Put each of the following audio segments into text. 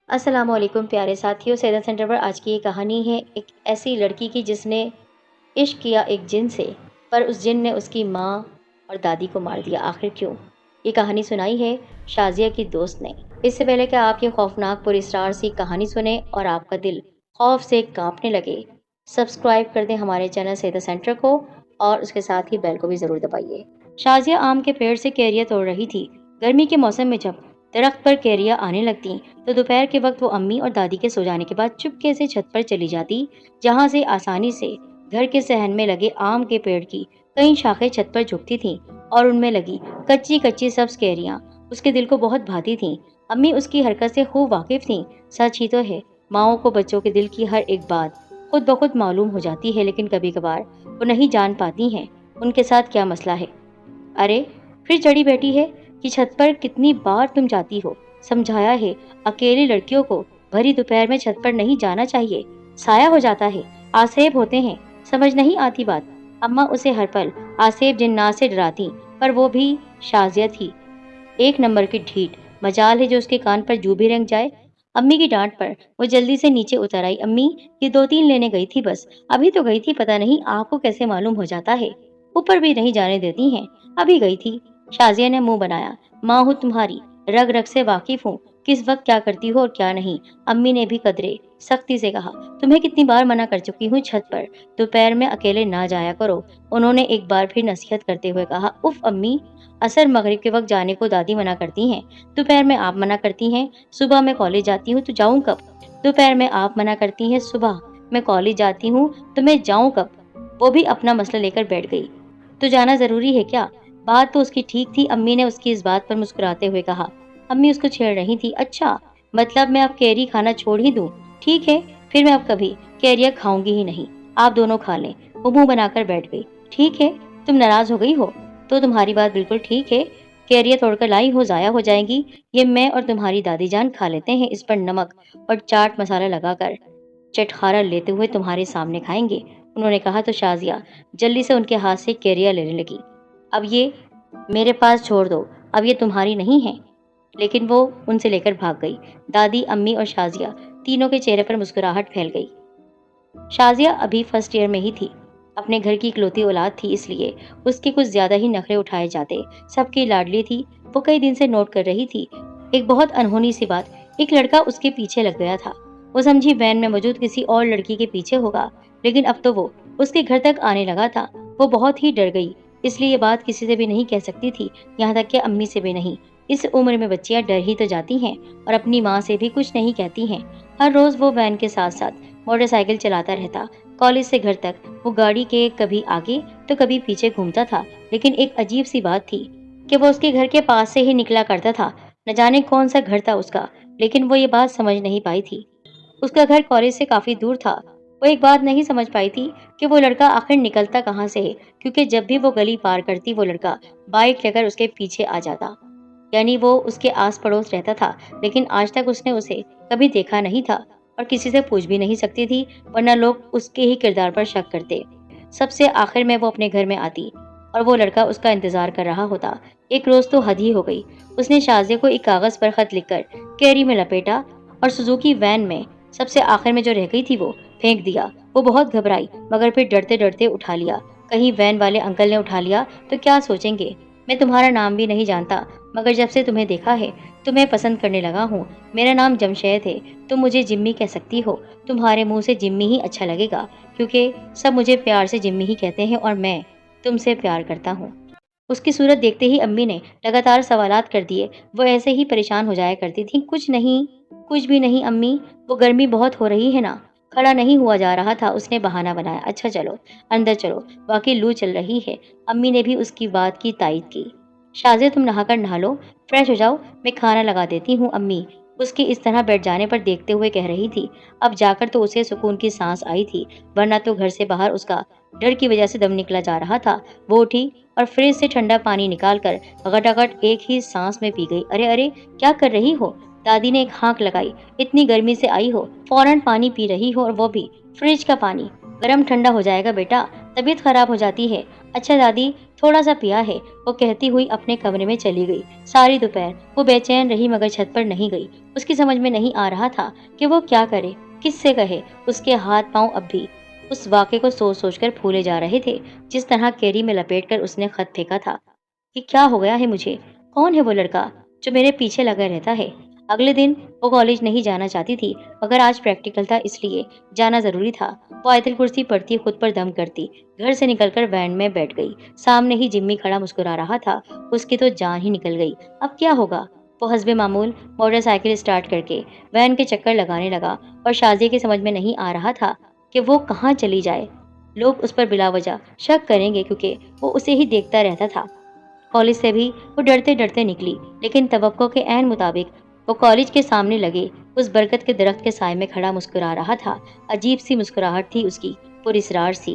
السلام علیکم پیارے ساتھیوں، سیدا سینٹر پر آج کی یہ کہانی ہے ایک ایسی لڑکی کی جس نے عشق کیا ایک جن سے، پر اس جن نے اس کی ماں اور دادی کو مار دیا۔ آخر کیوں؟ یہ کہانی سنائی ہے شازیہ کی دوست نے۔ اس سے پہلے کہ آپ یہ خوفناک پر اسرار سی کہانی سنیں اور آپ کا دل خوف سے کانپنے لگے، سبسکرائب کر دیں ہمارے چینل سیدا سینٹر کو اور اس کے ساتھ ہی بیل کو بھی ضرور دبائیے۔ شازیہ آم کے پیڑ سے کیریاں توڑ رہی تھی۔ گرمی کے موسم میں جب درخت پر کیریاں آنے لگتی تو دوپہر کے وقت وہ امی اور دادی کے سو جانے کے بعد چپکے سے چھت پر چلی جاتی، جہاں سے آسانی سے گھر کے صحن میں لگے آم کے پیڑ کی کئی شاخیں چھت پر جھکتی تھیں اور ان میں لگی کچی کچی سبز کیریاں اس کے دل کو بہت بھاتی تھیں۔ امی اس کی حرکت سے خوب واقف تھیں۔ سچ ہی تو ہے، ماؤں کو بچوں کے دل کی ہر ایک بات خود بخود معلوم ہو جاتی ہے، لیکن کبھی کبھار وہ نہیں جان پاتی ہیں ان کے ساتھ کیا مسئلہ ہے۔ ارے پھر چڑھی بیٹھی ہے کہ چھت پر کتنی بار تم جاتی ہو، سمجھایا ہے اکیلی لڑکیوں کو بھری دوپہر میں چھت پر نہیں جانا چاہیے، سایہ ہو جاتا ہے، آسیب ہوتے ہیں، سمجھ نہیں آتی بات۔ اماں اسے ہر پل آسیب جنات سے ڈراتی، پر وہ بھی شازیہ تھی ایک نمبر کی ڈھیٹ، مجال ہے جو اس کے کان پر جو بھی رنگ جائے۔ امی کی ڈانٹ پر وہ جلدی سے نیچے اتر آئی۔ امی یہ 2-3 لینے گئی تھی بس، ابھی تو گئی تھی، پتہ نہیں آپ کو کیسے معلوم ہو جاتا ہے، اوپر بھی نہیں جانے دیتی ہیں، ابھی گئی تھی۔ شازیہ نے منہ بنایا، ماں ہوں تمہاری، رگ رگ سے واقف ہوں، کس وقت کیا کرتی ہو اور کیا نہیں۔ امی نے بھی قدرے سختی سے کہا، تمہیں کتنی بار منع کر چکی ہوں چھت پر دوپہر میں اکیلے نہ جایا کرو۔ انہوں نے ایک بار پھر نصیحت کرتے ہوئے کہا، اف امی، عصر مغرب کے وقت جانے کو دادی منع کرتی ہیں، دوپہر میں آپ منع کرتی ہیں، صبح میں کالج جاتی ہوں تو جاؤں کب؟ دوپہر میں آپ منع کرتی ہیں، صبح میں کالج جاتی ہوں تو میں جاؤں کب؟ وہ بھی اپنا مسئلہ لے کر بیٹھ گئی۔ تو جانا ضروری ہے کیا؟ بات تو اس کی ٹھیک تھی، امی نے اس کی اس بات پر مسکراتے ہوئے کہا۔ امی اس کو چھیڑ رہی تھی، اچھا مطلب میں اب کیری کھانا چھوڑ ہی دوں؟ ٹھیک ہے، پھر میں اب کبھی کیریاں کھاؤں گی ہی نہیں، آپ دونوں کھا لیں۔ وہ منہ بنا کر بیٹھ گئی۔ ٹھیک ہے، تم ناراض ہو گئی ہو تو تمہاری بات بالکل ٹھیک ہے، کیریاں توڑ کر لائی ہو، ضائع ہو جائیں گی، یہ میں اور تمہاری دادی جان کھا لیتے ہیں، اس پر نمک اور چاٹ مسالہ لگا کر چٹخارا لیتے ہوئے تمہارے سامنے کھائیں گے۔ انہوں نے کہا تو شازیہ جلدی سے ان کے ہاتھ سے کیریاں لینے لگی۔ اب یہ میرے پاس چھوڑ دو، اب یہ تمہاری نہیں ہے، لیکن وہ ان سے لے کر بھاگ گئی۔ دادی، امی اور شازیہ تینوں کے چہرے پر مسکراہٹ پھیل گئی۔ شازیہ ابھی فرسٹ ایئر میں ہی تھی، اپنے گھر کی اکلوتی اولاد تھی، اس لیے اس کے کچھ زیادہ ہی نخرے اٹھائے جاتے، سب کی لاڈلی تھی۔ وہ کئی دن سے نوٹ کر رہی تھی ایک بہت انہونی سی بات، ایک لڑکا اس کے پیچھے لگ گیا تھا۔ وہ سمجھی وین میں موجود کسی اور لڑکی کے پیچھے ہوگا، لیکن اب تو وہ اس کے گھر تک آنے لگا تھا۔ وہ بہت ہی ڈر گئی، اس لیے یہ بات کسی سے بھی نہیں کہہ سکتی تھی، یہاں تک کہ امی سے بھی نہیں۔ اس عمر میں بچیاں ڈر ہی تو جاتی ہیں اور اپنی ماں سے بھی کچھ نہیں کہتی ہیں۔ ہر روز وہ وین کے ساتھ ساتھ موٹر سائیکل چلاتا رہتا۔ کالج سے گھر تک وہ گاڑی کے کبھی آگے تو کبھی پیچھے گھومتا تھا، لیکن ایک عجیب سی بات تھی کہ وہ اس کے گھر کے پاس سے ہی نکلا کرتا تھا۔ نہ جانے کون سا گھر تھا اس کا، لیکن وہ یہ بات سمجھ نہیں پائی تھی۔ اس کا گھر کالج سے کافی دور تھا۔ وہ ایک بات نہیں سمجھ پائی تھی کہ وہ لڑکا آخر نکلتا کہاں سے ہے، کیونکہ جب بھی وہ گلی پار کرتی وہ لڑکا بائک لے کر اس کے پیچھے آ جاتا، یعنی وہ اس کے آس پڑوس رہتا تھا، لیکن آج تک اس نے اسے کبھی دیکھا نہیں تھا اور کسی سے پوچھ بھی نہیں سکتی تھی، ورنہ لوگ اس کے ہی کردار پر شک کرتے۔ سب سے آخر میں وہ اپنے گھر میں آتی اور وہ لڑکا اس کا انتظار کر رہا ہوتا۔ ایک روز تو حد ہی ہو گئی، اس نے شازیہ کو ایک کاغذ پر خط لکھ کر کیری میں لپیٹا اور سوزوکی وین میں سب سے آخر میں جو رہ گئی تھی وہ پھینک دیا۔ وہ بہت گھبرائی، مگر پھر ڈرتے ڈرتے اٹھا لیا، کہیں وین والے انکل نے اٹھا لیا تو کیا سوچیں گے۔ میں تمہارا نام بھی نہیں جانتا، مگر جب سے تمہیں دیکھا ہے تمہیں پسند کرنے لگا ہوں۔ میرا نام جمشید ہے، تم مجھے جمی کہہ سکتی ہو، تمہارے منہ سے جمی ہی اچھا لگے گا، کیونکہ سب مجھے پیار سے جمی ہی کہتے ہیں اور میں تم سے پیار کرتا ہوں۔ اس کی صورت دیکھتے ہی امی نے لگاتار سوالات کر دیے۔ وہ ایسے ہی پریشان ہو جایا کرتی تھی، کچھ نہیں، کچھ بھی نہیں امی، وہ گرمی بہت ہو رہی ہے نا، کھڑا نہیں ہوا جا رہا تھا۔ اس نے بہانہ بنایا، اچھا چلو اندر چلو، واقعی لو چل رہی ہے۔ امی نے بھی اس کی بات کی تائید کی۔ شازیہ تم نہا کر نہا لو، فریش ہو جاؤ، میں کھانا لگا دیتی ہوں۔ امی اس کے اس طرح بیٹھ جانے پر دیکھتے ہوئے کہہ رہی تھی۔ اب جا کر تو اسے سکون کی سانس آئی تھی، ورنہ تو گھر سے باہر اس کا ڈر کی وجہ سے دم نکلا جا رہا تھا۔ وہ اٹھی اور فریج سے ٹھنڈا پانی نکال کر غٹاغٹ ایک ہی سانس میں پی گئی۔ ارے ارے کیا کر رہی ہو؟ دادی نے ایک ہانک لگائی، اتنی گرمی سے آئی ہو، فوراً پانی پی رہی ہو اور وہ بھی فریج کا پانی؟ गरम ठंडा हो जाएगा बेटा, तबीयत खराब हो जाती है। अच्छा दादी, थोड़ा सा पिया है, वो कहती हुई अपने कमरे में चली गई। सारी दोपहर वो बेचैन रही मगर छत पर नहीं गई। उसकी समझ में नहीं आ रहा था कि वो क्या करे, किससे कहे। उसके हाथ पांव अब भी उस वाक़े को सोच सोच कर फूले जा रहे थे, जिस तरह केरी में लपेट कर उसने खत फेंका था। कि क्या हो गया है मुझे? कौन है वो लड़का जो मेरे पीछे लगा रहता है? अगले दिन वो कॉलेज नहीं जाना चाहती थी, मगर आज प्रैक्टिकल था इसलिए जाना जरूरी था। वो आयतल कुर्सी पढ़ती, खुद पर दम करती, घर से निकलकर वैन में बैठ गई। सामने ही जिम्मी खड़ा मुस्कुरा रहा था। उसकी तो जान ही निकल गई। अब क्या होगा? वो हस्बे मामूल मोटरसाइकिल स्टार्ट करके वैन के चक्कर लगाने लगा और शाजिया की समझ में नहीं आ रहा था कि वो कहाँ चली जाए। लोग उस पर बिला वजह शक करेंगे क्योंकि वो उसे ही देखता रहता था। कॉलेज से भी वो डरते डरते निकली, लेकिन तवक्को के ऐन मुताबिक वो कॉलेज के सामने लगे उस बरगद के दरख्त के साए में खड़ा मुस्कुरा रहा था। अजीब सी मुस्कुराहट थी उसकी, पुरस्रार सी।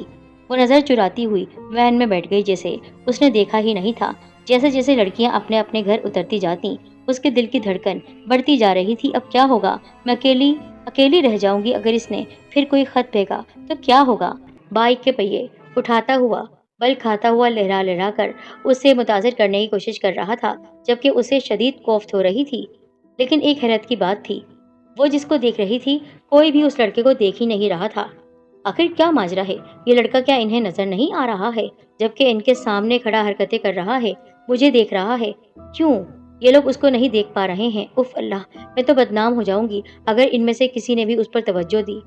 वो नजर चुराती हुई वैन में बैठ गई, जैसे उसने देखा ही नहीं था। जैसे जैसे लड़कियां अपने अपने घर उतरती जाती, उसके दिल की धड़कन बढ़ती जा रही थी। अब क्या होगा? मैं अकेली अकेली रह जाऊंगी। अगर इसने फिर कोई खत फेंका तो क्या होगा? बाइक के पहिए उठाता हुआ, बल खाता हुआ लहरा लहरा कर उसे मुतासिर करने की कोशिश कर रहा था, जबकि उसे शदीद कोफ्त हो रही थी। लेकिन एक हैरत की बात थी, वो जिसको देख रही थी कोई भी उस लड़के को देख ही नहीं रहा था। आखिर क्या माजरा है? ये लड़का क्या इन्हें नजर नहीं आ रहा है, जबकि इनके सामने खड़ा हरकतें कर रहा है, मुझे देख रहा है? क्यों ये लोग उसको नहीं देख पा रहे हैं? उफ अल्लाह, मैं तो बदनाम हो जाऊंगी अगर इनमें से किसी ने भी उस पर तवज्जो दी।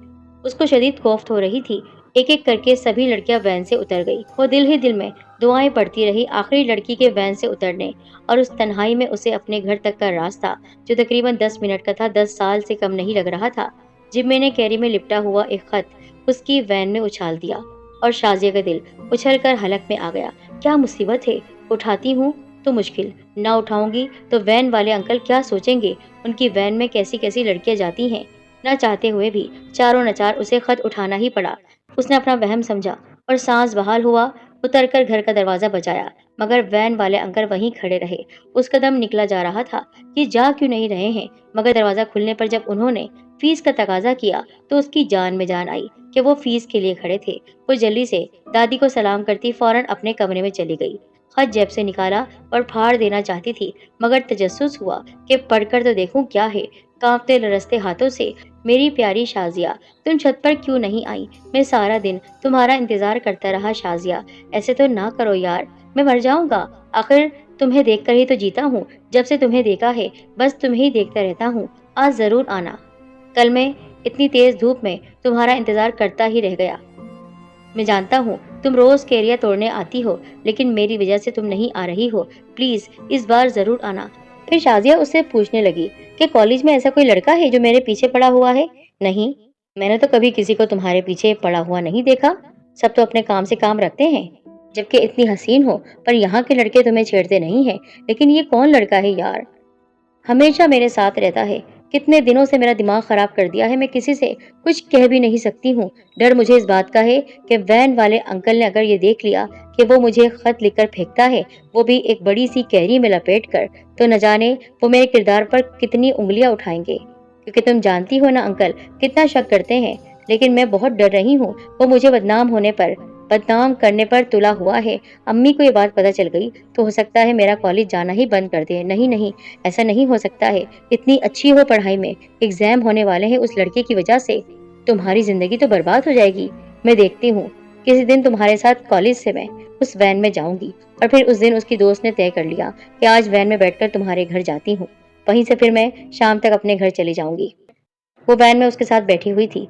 उसको शदीद खौफ हो रही थी। एक एक करके सभी लड़कियां वैन से उतर गई। वो दिल ही दिल में दुआएं पढ़ती रही आखिरी लड़की के वैन से उतरने और उस तन्हाई में उसे अपने घर तक का रास्ता, जो तकरीबन 10 मिनट का था, 10 साल से कम नहीं लग रहा था। जिम्मी ने कैरी में लिपटा हुआ एक खत उसकी वैन में उछाल दिया और शाजिया का दिल उछल कर हलक में आ गया। क्या मुसीबत है? उठाती हूँ तो मुश्किल, ना उठाऊंगी तो वैन वाले अंकल क्या सोचेंगे? उनकी वैन में कैसी कैसी लड़कियां जाती हैं। न चाहते हुए भी चारों नचार उसे खत उठाना ही पड़ा। उसने अपना वहम समझा और सांस बहाल हुआ, उतरकर घर का दरवाजा बजाया, मगर वैन वाले अंकल वहीं खड़े रहे। उसका दम निकला जा रहा था कि जा क्यों नहीं रहे हैं, मगर दरवाजा खुलने पर जब उन्होंने फीस का तकाजा किया तो उसकी जान में जान आई कि वो फीस के लिए खड़े थे। वो जल्दी से दादी को सलाम करती फौरन अपने कमरे में चली गई। खत जेब से निकाला और फाड़ देना चाहती थी, मगर तजस्सुस हुआ कि पढ़कर तो देखूं क्या है। कांपते लरसते हाथों से, मेरी प्यारी शाजिया, तुम छत पर क्यों नहीं आई? मैं सारा दिन तुम्हारा इंतजार करता रहा शाजिया, ऐसे तो ना करो यार, मैं मर जाऊंगा। आखिर तुम्हें देखकर ही तो जीता हूँ। जब से तुम्हें देखा है बस तुम्हें ही देखता रहता हूँ। आज जरूर आना। कल मैं इतनी तेज धूप में तुम्हारा इंतजार करता ही रह गया। मैं जानता हूँ तुम रोज केरिया तोड़ने आती हो, लेकिन मेरी वजह से तुम नहीं आ रही हो। प्लीज इस बार जरूर आना। फिर शाजिया उससे पूछने लगी कि कॉलेज में ऐसा कोई लड़का है जो मेरे पीछे पड़ा हुआ है? नहीं, मैंने तो कभी किसी को तुम्हारे पीछे पड़ा हुआ नहीं देखा। सब तो अपने काम से काम रखते हैं। जबकि इतनी हसीन हो, पर यहाँ के लड़के तुम्हें छेड़ते नहीं हैं। लेकिन ये कौन लड़का है यार? हमेशा मेरे साथ रहता है। कितने दिनों से मेरा दिमाग खराब कर दिया है। मैं किसी से कुछ कह भी नहीं सकती हूँ। डर मुझे इस बात का है कि वैन वाले अंकल ने अगर ये देख लिया कि वो मुझे खत लिखकर फेंकता है, वो भी एक बड़ी सी कैरी में लपेट कर, तो न जाने वो मेरे किरदार पर कितनी उंगलियां उठाएंगे। क्योंकि तुम जानती हो ना अंकल कितना शक करते हैं। लेकिन मैं बहुत डर रही हूँ, वो मुझे बदनाम करने पर तुला हुआ है। अम्मी को ये बात पता चल गई तो हो सकता है मेरा कॉलेज जाना ही बंद कर दे। नहीं नहीं, ऐसा नहीं हो सकता है। इतनी अच्छी हो पढ़ाई में, एग्जाम होने वाले हैं, उस लड़के की वजह से तुम्हारी जिंदगी तो बर्बाद हो जाएगी। मैं देखती हूँ, किसी दिन तुम्हारे साथ कॉलेज से मैं उस वैन में जाऊंगी। और फिर उस दिन उसकी दोस्त ने तय कर लिया कि आज वैन में बैठकर तुम्हारे घर जाती हूँ। वहीं से फिर मैं शाम तक अपने घर चली जाऊंगी। वो वैन में उसके साथ बैठी हुई थी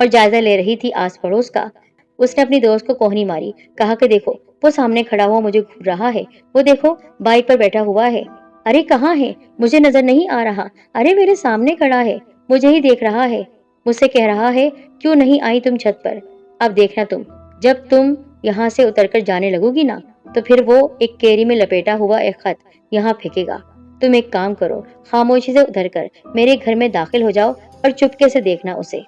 और जायजा ले रही थी आस पड़ोस का। उसने अपनी दोस्त को कोहनी मारी, कहा कि देखो वो सामने खड़ा हुआ मुझे घूर रहा है। वो देखो बाइक पर बैठा हुआ है। अरे कहाँ है? मुझे नजर नहीं आ रहा। अरे मेरे सामने खड़ा है, मुझे ही देख रहा है। मुझसे कह रहा है क्यों नहीं आई तुम छत पर? अब देखना तुम, जब तुम यहाँ से उतरकर जाने लगोगी ना, तो फिर वो एक केरी में लपेटा हुआ एक खत यहाँ फेंकेगा। तुम एक काम करो, खामोशी से उतरकर मेरे घर में दाखिल हो जाओ और चुपके से देखना उसे।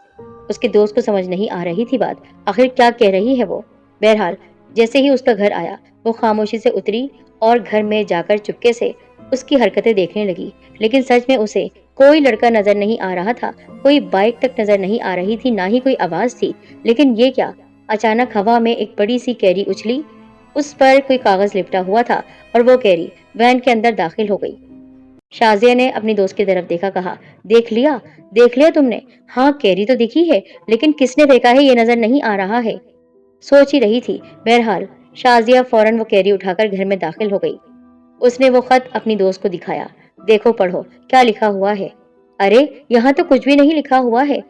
उसके दोस्त को समझ नहीं आ रही थी बात, आखिर क्या कह रही है वो। बहरहाल जैसे ही उसका घर आया, वो खामोशी से उतरी और घर में जाकर चुपके से उसकी हरकतें देखने लगी। लेकिन सच में उसे कोई लड़का नजर नहीं आ रहा था, कोई बाइक तक नजर नहीं आ रही थी, ना ही कोई आवाज थी। लेकिन ये क्या, अचानक हवा में एक बड़ी सी कैरी उछली। उस पर कोई कागज लिपटा हुआ था और वो कैरी वैन के अंदर दाखिल हो गई। शाजिया ने अपनी दोस्त की तरफ देखा, कहा, देख लिया तुमने? हाँ, कैरी तो दिखी है, लेकिन किसने फेंका है ये नजर नहीं आ रहा है। सोच ही रही थी। बहरहाल शाजिया फौरन वो कैरी उठाकर घर में दाखिल हो गई। उसने वो खत अपनी दोस्त को दिखाया। देखो, पढ़ो, क्या लिखा हुआ है। अरे, यहाँ तो कुछ भी नहीं लिखा हुआ है।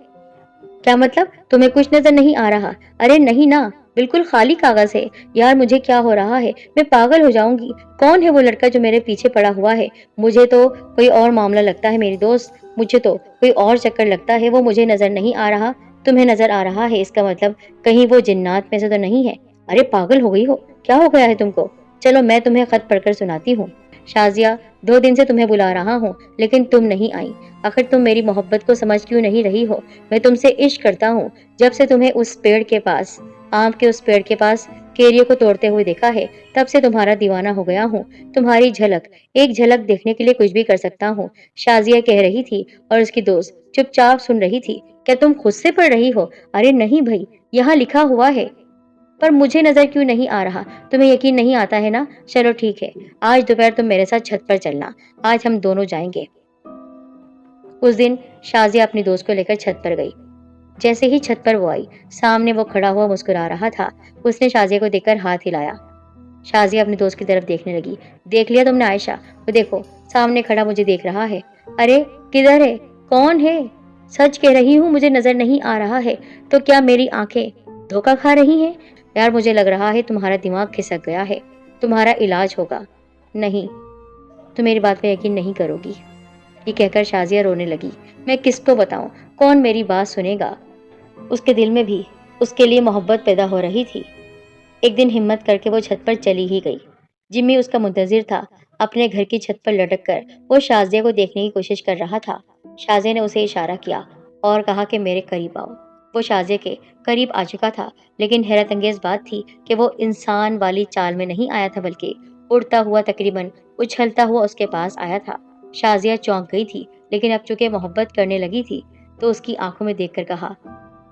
क्या मतलब? तुम्हें कुछ नजर नहीं आ रहा? अरे नहीं ना, बिल्कुल खाली कागज है। यार, मुझे क्या हो रहा है? मैं पागल हो जाऊंगी। कौन है वो लड़का जो मेरे पीछे पड़ा हुआ है? मुझे तो कोई और मामला लगता है मेरी दोस्त, मुझे तो कोई और चक्कर लगता है। वो मुझे नजर नहीं आ रहा, तुम्हें नजर आ रहा है, इसका मतलब कहीं वो जिन्नात में से तो नहीं है। अरे पागल हो गई हो? क्या हो गया है तुमको? चलो मैं तुम्हें खत पढ़कर सुनाती हूँ। शाजिया, 2 दिन से तुम्हें बुला रहा हूँ, लेकिन तुम नहीं आई। आखिर तुम मेरी मोहब्बत को समझ क्यों नहीं रही हो? मैं तुमसे इश्क करता हूँ। जब से तुम्हें उस पेड़ के पास, आम के उस पेड़ के पास केरियों को तोड़ते हुए देखा है, तब से तुम्हारा दीवाना हो गया हूँ। तुम्हारी झलक, एक झलक देखने के लिए कुछ भी कर सकता हूँ। शाजिया कह रही थी और उसकी दोस्त चुपचाप सुन रही थी। क्या तुम खुद से पढ़ रही हो? अरे नहीं भाई, यहाँ लिखा हुआ है। पर मुझे नजर क्यों नहीं आ रहा? तुम्हें यकीन नहीं आता है ना? चलो ठीक है, आज दोपहर तुम मेरे साथ छत पर चलना। आज हम दोनों जाएंगे। उस दिन शाजिया अपनी दोस्त को लेकर छत पर गई। जैसे ही छत पर वो आई, सामने वो खड़ा हुआ मुस्कुरा रहा था। उसने शाजिया को देखकर हाथ हिलाया। शाजिया अपनी दोस्त की तरफ देखने लगी। देख लिया तुमने आयशा? वो देखो, सामने खड़ा मुझे देख रहा है। अरे किधर है? कौन है? सच कह रही हूँ, मुझे नजर नहीं आ रहा है। तो क्या मेरी आंखें धोखा खा रही हैं? यार, मुझे लग रहा है तुम्हारा दिमाग खिसक गया है। तुम्हारा इलाज होगा। नहीं, तुम मेरी बात पे यकीन नहीं करोगी। ये कहकर शाजिया रोने लगी। मैं किसको बताऊं? कौन मेरी बात सुनेगा? उसके दिल में भी उसके लिए मोहब्बत पैदा हो रही थी। एक दिन हिम्मत करके वो छत पर चली ही गई। जिम्मी उसका मुंतजिर था। अपने घर की छत पर लटक कर वो शाजिया को देखने की कोशिश कर रहा था। शाजिया ने उसे इशारा किया और कहा कि मेरे करीब आओ। वो शाजिया के करीब आ चुका था, लेकिन हैरत अंगेज बात थी कि वो इंसान वाली चाल में नहीं आया था, बल्कि उड़ता हुआ, तकरीबन उछलता हुआ उसके पास आया था। शाजिया चौंक गई थी, लेकिन अब चूंकि मोहब्बत करने लगी थी तो उसकी आंखों में देखकर कहा,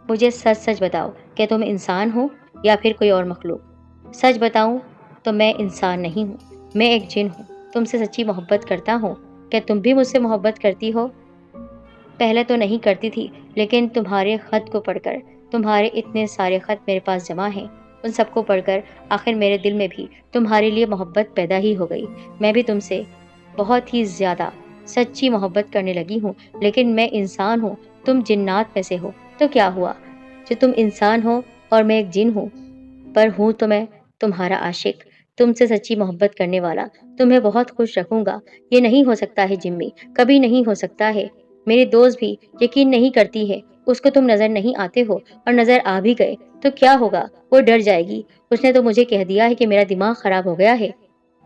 मुझे सच सच बताओ, क्या तुम इंसान हो या फिर कोई और मखलूक? सच बताऊं तो मैं इंसान नहीं हूँ, मैं एक जिन हूँ। तुमसे सच्ची मोहब्बत करता हूँ। क्या तुम भी मुझसे मोहब्बत करती हो? पहले तो नहीं करती थी, लेकिन तुम्हारे खत को पढ़कर, तुम्हारे इतने सारे खत मेरे पास जमा हैं, उन सबको पढ़कर आखिर मेरे दिल में भी तुम्हारे लिए मोहब्बत पैदा ही हो गई। मैं भी तुमसे बहुत ही ज़्यादा सच्ची मोहब्बत करने लगी हूँ। लेकिन मैं इंसान हूँ, तुम जिन्नात में से हो, तो क्या हुआ जो तुम इंसान हो और मैं एक जिन हूँ? पर हूँ तो मैं तुम्हारा आशिक, तुमसे सच्ची मोहब्बत करने वाला। तुम्हें बहुत खुश रखूंगा। ये नहीं हो सकता है जिम्मी, कभी नहीं हो सकता है। मेरी दोस्त भी यकीन नहीं करती है। उसको तुम नजर नहीं आते हो, और नजर आ भी गए तो क्या होगा? वो डर जाएगी। उसने तो मुझे कह दिया है कि मेरा दिमाग खराब हो गया है।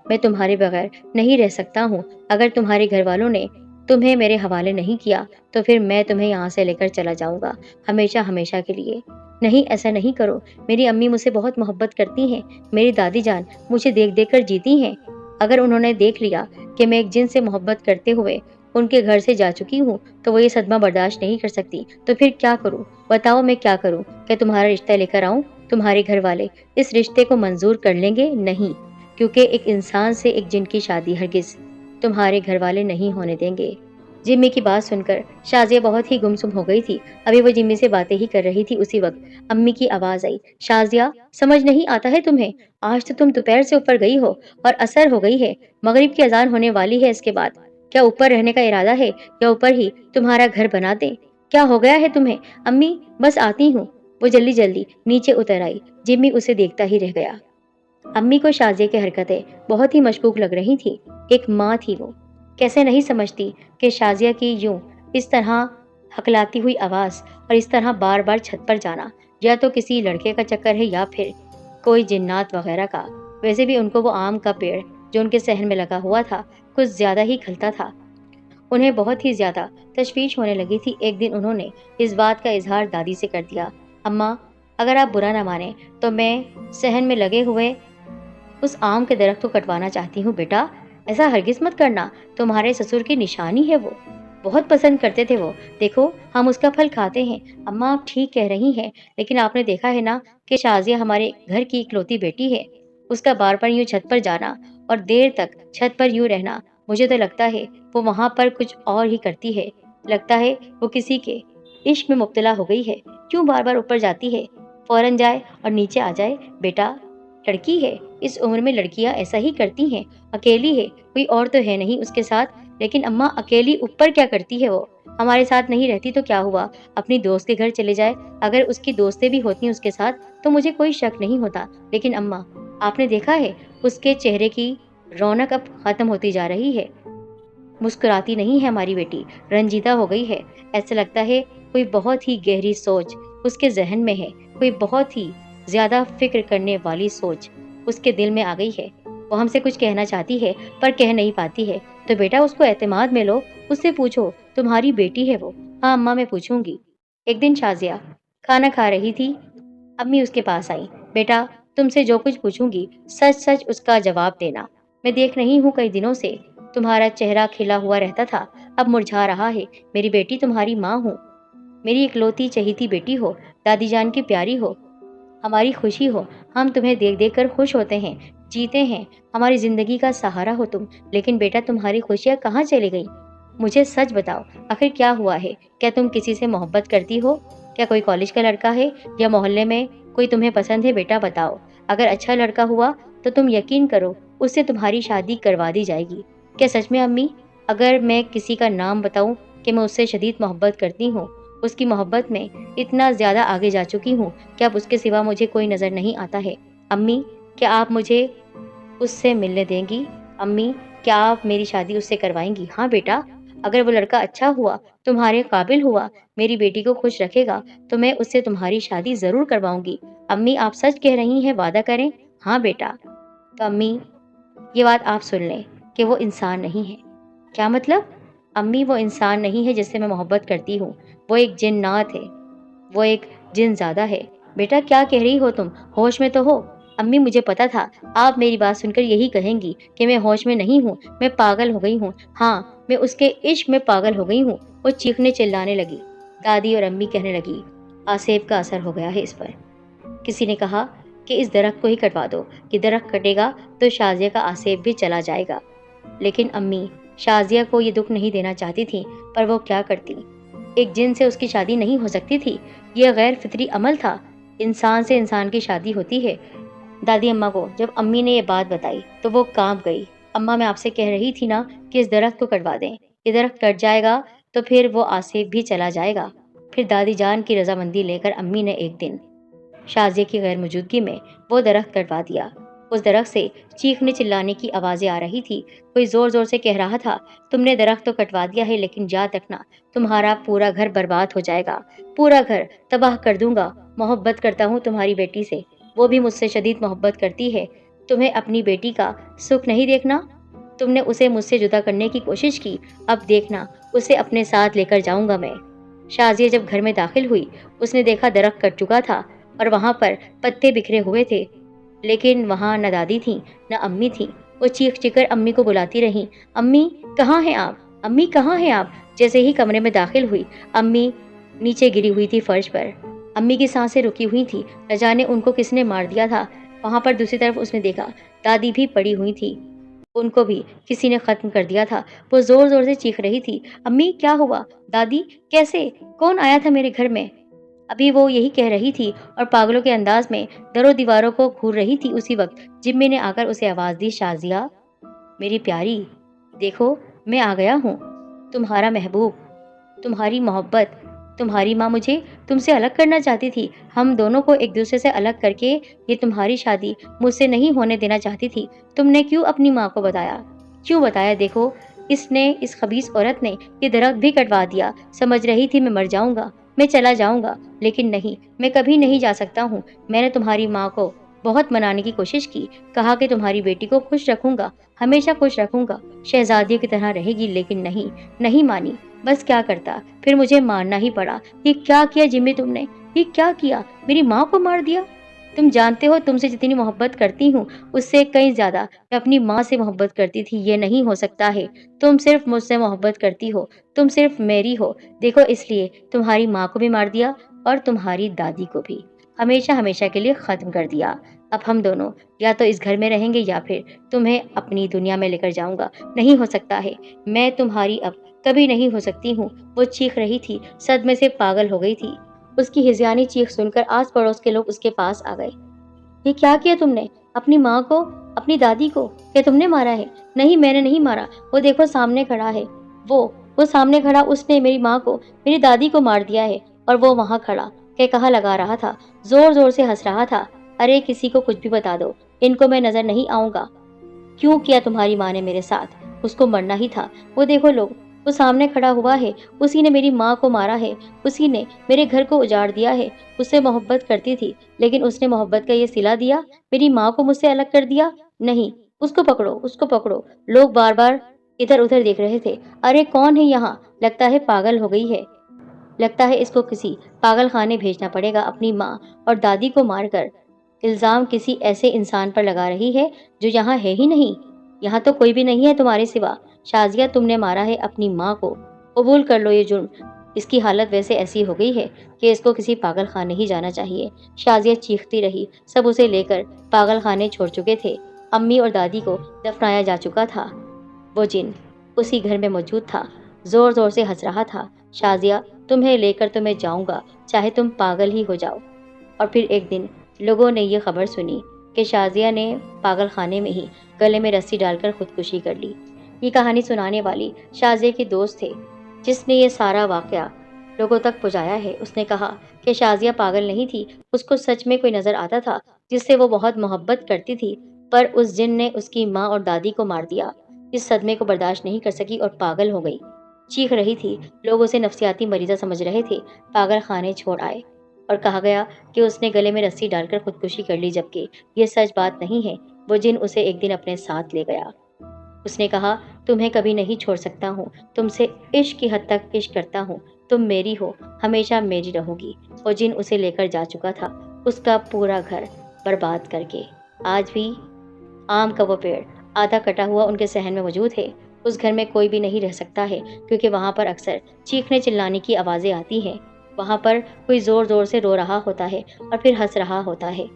मैं तुम्हारे बगैर नहीं रह सकता हूँ। अगर तुम्हारे घर वालों ने तुम्हें मेरे हवाले नहीं किया तो फिर मैं तुम्हें यहाँ से लेकर चला जाऊंगा, हमेशा हमेशा के लिए। नहीं, ऐसा नहीं करो। मेरी अम्मी मुझसे बहुत मोहब्बत करती हैं। मेरी दादी जान मुझे देख देख कर जीती हैं। अगर उन्होंने देख लिया कि मैं एक जिन से मोहब्बत करते हुए उनके घर से जा चुकी हूँ, तो वो ये सदमा बर्दाश्त नहीं कर सकती। तो फिर क्या करूँ? बताओ, मैं क्या करूँ? क्या तुम्हारा रिश्ता लेकर आऊँ? तुम्हारे घर वाले इस रिश्ते को मंजूर कर लेंगे? नहीं, क्योंकि एक इंसान से एक जिन की शादी हरगिज तुम्हारे घर वाले नहीं होने देंगे। जिम्मी की बात सुनकर शाजिया बहुत ही गुमसुम हो गई थी। अभी वो जिम्मी से बातें ही कर रही थी, उसी वक्त अम्मी की आवाज आई। शाजिया, समझ नहीं आता है तुम्हें? आज तो तुम दोपहर से ऊपर गई हो और असर हो गई है। मगरिब की अजान होने वाली है इसके बाद। क्या ऊपर रहने का इरादा है या ऊपर ही तुम्हारा घर बना दे? क्या हो गया है तुम्हें? अम्मी, बस आती हूँ। वो जल्दी जल्दी नीचे उतर आई। जिम्मी उसे देखता ही रह गया। अम्मी को शाजिया की हरकतें बहुत ही मशकूक लग रही थी। एक माँ थी वो, कैसे नहीं समझती कि शाजिया की यूं इस तरह हकलाती हुई आवाज़ और इस तरह बार बार छत पर जाना या तो किसी लड़के का चक्कर है या फिर कोई जिन्नात वगैरह का। वैसे भी उनको वो आम का पेड़ जो उनके सहन में लगा हुआ था कुछ ज्यादा ही खलता था। उन्हें बहुत ही ज्यादा तशवीश होने लगी थी। एक दिन उन्होंने इस बात का इजहार दादी से कर दिया। अम्मा, अगर आप बुरा ना माने तो मैं सहन में लगे हुए उस आम के दरख्त को कटवाना चाहती हूँ। बेटा, ऐसा हरगिज मत करना, तुम्हारे ससुर की निशानी है वो। बहुत पसंद करते थे वो। देखो, हम उसका फल खाते हैं। अम्मा, आप ठीक कह रही हैं, लेकिन आपने देखा है ना कि शाज़िया हमारे घर की इकलौती बेटी है। उसका बार-बार यूँ छत पर जाना और देर तक छत पर यूँ रहना, मुझे तो लगता है वो वहाँ पर कुछ और ही करती है। लगता है वो किसी के इश्क में मुब्तला हो गई है। क्यों बार-बार ऊपर जाती है? फ़ौरन जाए और नीचे आ जाए। बेटा, लड़की है, इस उम्र में लड़कियाँ ऐसा ही करती हैं। अकेली है, कोई और तो है नहीं उसके साथ। लेकिन अम्मा, अकेली ऊपर क्या करती है वो? हमारे साथ नहीं रहती तो क्या हुआ? अपनी दोस्त के घर चले जाए। अगर उसकी दोस्तें भी होती उसके साथ तो मुझे कोई शक नहीं होता। लेकिन अम्मा, आपने देखा है उसके चेहरे की रौनक अब खत्म होती जा रही है। मुस्कुराती नहीं है हमारी बेटी, रंजीदा हो गई है। ऐसा लगता है कोई बहुत ही गहरी सोच उसके जहन में है, कोई बहुत ही ज्यादा फिक्र करने वाली सोच उसके दिल में आ गई है। वो हमसे कुछ कहना चाहती है पर कह नहीं पाती है। तो बेटा, उसको एतमाद में लो, उससे पूछो, तुम्हारी बेटी है वो। हाँ अम्मा, मैं पूछूंगी। एक दिन शाजिया खाना खा रही थी। अम्मी उसके पास आई। बेटा, तुमसे जो कुछ पूछूंगी सच सच उसका जवाब देना। मैं देख रही हूँ कई दिनों से तुम्हारा चेहरा खिला हुआ रहता था, अब मुरझा रहा है। मेरी बेटी, तुम्हारी माँ हूँ, मेरी इकलौती चहेती बेटी हो, दादी जान की प्यारी हो, हमारी खुशी हो। हम तुम्हें देख देख कर खुश होते हैं, जीते हैं। हमारी जिंदगी का सहारा हो तुम। लेकिन बेटा, तुम्हारी खुशियाँ कहाँ चली गई? मुझे सच बताओ, आखिर क्या हुआ है? क्या तुम किसी से मोहब्बत करती हो? क्या कोई कॉलेज का लड़का है या मोहल्ले में कोई तुम्हें पसंद है? बेटा बताओ। अगर अच्छा लड़का हुआ तो तुम यकीन करो उससे तुम्हारी शादी करवा दी जाएगी। क्या सच में अम्मी? अगर मैं किसी का नाम बताऊं कि मैं उससे शदीद मोहब्बत करती हूँ, उसकी मोहब्बत में इतना ज्यादा आगे जा चुकी हूँ कि अब उसके सिवा मुझे कोई नजर नहीं आता है। अम्मी, क्या आप मुझे उससे मिलने देंगी? अम्मी, क्या आप मेरी शादी उससे करवाएंगी? हाँ बेटा, अगर वो लड़का अच्छा हुआ, तुम्हारे काबिल हुआ, मेरी बेटी को खुश रखेगा, तो मैं उससे तुम्हारी शादी जरूर करवाऊंगी। अम्मी, आप सच कह रही हैं? वादा करें। हाँ बेटा। तो अम्मी, ये बात आप सुन लें कि वो इंसान नहीं है। क्या मतलब? अम्मी, वो इंसान नहीं है जिससे मैं मोहब्बत करती हूँ। वो एक जिन्नात है, वो एक जिनज़ादा है। बेटा, क्या कह रही हो तुम? होश में तो हो? अम्मी, मुझे पता था आप मेरी बात सुनकर यही कहेंगी कि मैं होश में नहीं हूँ, मैं पागल हो गई हूँ। हाँ, मैं उसके इश्क में पागल हो गई हूँ। वो चीखने चिल्लाने लगी। दादी और अम्मी कहने लगी, आसेब का असर हो गया है इस पर। किसी ने कहा कि इस दरख्त को ही कटवा दो, ये दरख्त कटेगा तो शाजिया का आसेब भी चला जाएगा। लेकिन अम्मी, शाजिया को ये दुख नहीं देना चाहती थी, पर वो क्या करती? एक जिन से उसकी शादी नहीं हो सकती थी। यह गैर फितरी अमल था। इंसान से इंसान की शादी होती है। दादी अम्मा को जब अम्मी ने ये बात बताई तो वो कांप गई। अम्मा, मैं आपसे कह रही थी ना कि इस दरख्त को कटवा दें। ये दरख्त कट जाएगा तो फिर वो आसेब भी चला जाएगा। फिर दादी जान की रजामंदी लेकर अम्मी ने एक दिन शाजिया की गैर मौजूदगी में वो दरख्त कटवा दिया। उस दरख्त से चीखने चिल्लाने की आवाजें आ रही थी। कोई जोर जोर से कह रहा था, तुमने दरख्त तो कटवा दिया है, लेकिन याद रखना तुम्हारा पूरा घर बर्बाद हो जाएगा, पूरा घर तबाह कर दूंगा। मोहब्बत करता हूँ तुम्हारी बेटी से, वो भी मुझसे शदीद मोहब्बत करती है। तुम्हें अपनी बेटी का सुख नहीं देखना? तुमने उसे मुझसे जुदा करने की कोशिश की, अब देखना उसे अपने साथ लेकर जाऊंगा मैं। शाजिया जब घर में दाखिल हुई, उसने देखा दरख्त कट चुका था और वहां पर पत्ते बिखरे हुए थे। लेकिन वहां न दादी थी न अम्मी थी। वो चीख चीख कर अम्मी को बुलाती रही, अम्मी कहाँ हैं आप? अम्मी कहाँ हैं आप? जैसे ही कमरे में दाखिल हुई, अम्मी नीचे गिरी हुई थी फर्श पर। अम्मी की सांसें रुकी हुई थी, न जाने उनको किसने मार दिया था। वहां पर दूसरी तरफ उसने देखा, दादी भी पड़ी हुई थी, उनको भी किसी ने खत्म कर दिया था। वो जोर जोर से चीख रही थी, अम्मी क्या हुआ? दादी कैसे? कौन आया था मेरे घर में? अभी वो यही कह रही थी और पागलों के अंदाज में दरों दीवारों को घूर रही थी। उसी वक्त जिम्मी ने आकर उसे आवाज दी, शाजिया मेरी प्यारी, देखो मैं आ गया हूँ, तुम्हारा महबूब, तुम्हारी मोहब्बत। तुम्हारी माँ मुझे तुमसे अलग करना चाहती थी, हम दोनों को एक दूसरे से अलग करके ये तुम्हारी शादी मुझसे नहीं होने देना चाहती थी। तुमने क्यों अपनी माँ को बताया? क्यों बताया? देखो, इसने, इस खबीस औरत ने ये दरख्त भी कटवा दिया। समझ रही थी मैं मर जाऊंगा, मैं चला जाऊंगा, लेकिन नहीं, मैं कभी नहीं जा सकता हूँ। मैंने तुम्हारी माँ को बहुत मनाने की कोशिश की, कहा कि तुम्हारी बेटी को खुश रखूंगा, हमेशा खुश रखूंगा, शहजादियों की तरह रहेगी, लेकिन नहीं, नहीं मानी। बस क्या करता, फिर मुझे मारना ही पड़ा। ये क्या किया जिम्मी तुमने? ये क्या किया? मेरी माँ को मार दिया। तुम जानते हो तुमसे जितनी मोहब्बत करती हूँ उससे कहीं ज्यादा मैं अपनी माँ से मोहब्बत करती थी। ये नहीं हो सकता है। तुम सिर्फ मुझसे मोहब्बत करती हो, तुम सिर्फ मेरी हो। देखो इसलिए तुम्हारी माँ को भी मार दिया और तुम्हारी दादी को भी, हमेशा हमेशा के लिए खत्म कर दिया। अब हम दोनों या तो इस घर में रहेंगे या फिर तुम्हें अपनी दुनिया में लेकर जाऊंगा। नहीं हो सकता है, मैं तुम्हारी अब कभी नहीं हो सकती हूँ। वो चीख रही थी, सदमे से पागल हो गई थी। उसकी हिज़ियानी चीख सुनकर आस पड़ोस के लोग उसके पास आ गए। ये क्या किया तुमने? अपनी माँ को, अपनी दादी को क्या तुमने मारा है? नहीं, मैंने नहीं मारा। वो देखो सामने खड़ा है। वो सामने खड़ा, उसने मेरी माँ को, मेरी दादी को मार दिया है। और वो वहां खड़ा कह कहा लगा रहा था, जोर जोर से हंस रहा था। अरे किसी को कुछ भी बता दो, इनको मैं नजर नहीं आऊंगा। क्यों किया तुम्हारी माँ ने मेरे साथ? उसको मरना ही था। वो देखो लोग, वो सामने खड़ा हुआ है। उसी ने मेरी माँ को मारा है। उसी ने मेरे घर को उजाड़ दिया है। उससे मोहब्बत करती थी, लेकिन उसने मोहब्बत का ये सिला दिया, मेरी माँ को मुझसे अलग कर दिया। नहीं, उसको पकड़ो, उसको पकड़ो। लोग बार बार इधर उधर देख रहे थे। अरे कौन है यहाँ? लगता है पागल हो गई है। लगता है इसको किसी पागल खाने भेजना पड़ेगा। अपनी माँ और दादी को मारकर इल्जाम किसी ऐसे इंसान पर लगा रही है जो यहाँ है ही नहीं। यहाँ तो कोई भी नहीं है तुम्हारे सिवा। शाजिया, तुमने मारा है अपनी माँ को। कबूल कर लो ये जुर्म। इसकी हालत वैसे ऐसी हो गई है कि इसको किसी पागल खाने ही जाना चाहिए। शाजिया चीखती रही। सब उसे लेकर पागल खाने छोड़ चुके थे। अम्मी और दादी को दफनाया जा चुका था। वो जिन उसी घर में मौजूद था, जोर जोर से हंस रहा था। शाजिया, तुम्हें लेकर तो मैं जाऊंगा, चाहे तुम पागल ही हो जाओ। और फिर एक दिन लोगों ने ये खबर सुनी कि शाजिया ने पागल खाने में ही गले में रस्सी डालकर खुदकुशी कर ली। ये कहानी सुनाने वाली शाजिया के दोस्त थे, जिसने ये सारा वाकया लोगों तक पहुंचाया है। उसने कहा कि शाजिया पागल नहीं थी, उसको सच में कोई नजर आता था जिससे वो बहुत मोहब्बत करती थी, पर उस जिन ने उसकी माँ और दादी को मार दिया। इस सदमे को बर्दाश्त नहीं कर सकी और पागल हो गई। चीख रही थी। लोग उसे नफसियाती मरीजा समझ रहे थे। पागल खाने छोड़ आए और कहा गया कि उसने गले में रस्सी डालकर खुदकुशी कर ली, जबकि ये सच बात नहीं है। वो जिन उसे एक दिन अपने साथ ले गया। उसने कहा, तुम्हें कभी नहीं छोड़ सकता हूँ, तुमसे इश्क की हद तक इश्क करता हूँ, तुम मेरी हो, हमेशा मेरी रहोगी। वो जिन उसे लेकर जा चुका था, उसका पूरा घर बर्बाद करके। आज भी आम का वो पेड़ आधा कटा हुआ उनके सहन में मौजूद है। उस घर में कोई भी नहीं रह सकता है, क्योंकि वहां पर अक्सर चीखने चिल्लाने की आवाजें आती हैं। वहां पर कोई जोर जोर से रो रहा होता है और फिर हंस रहा होता है।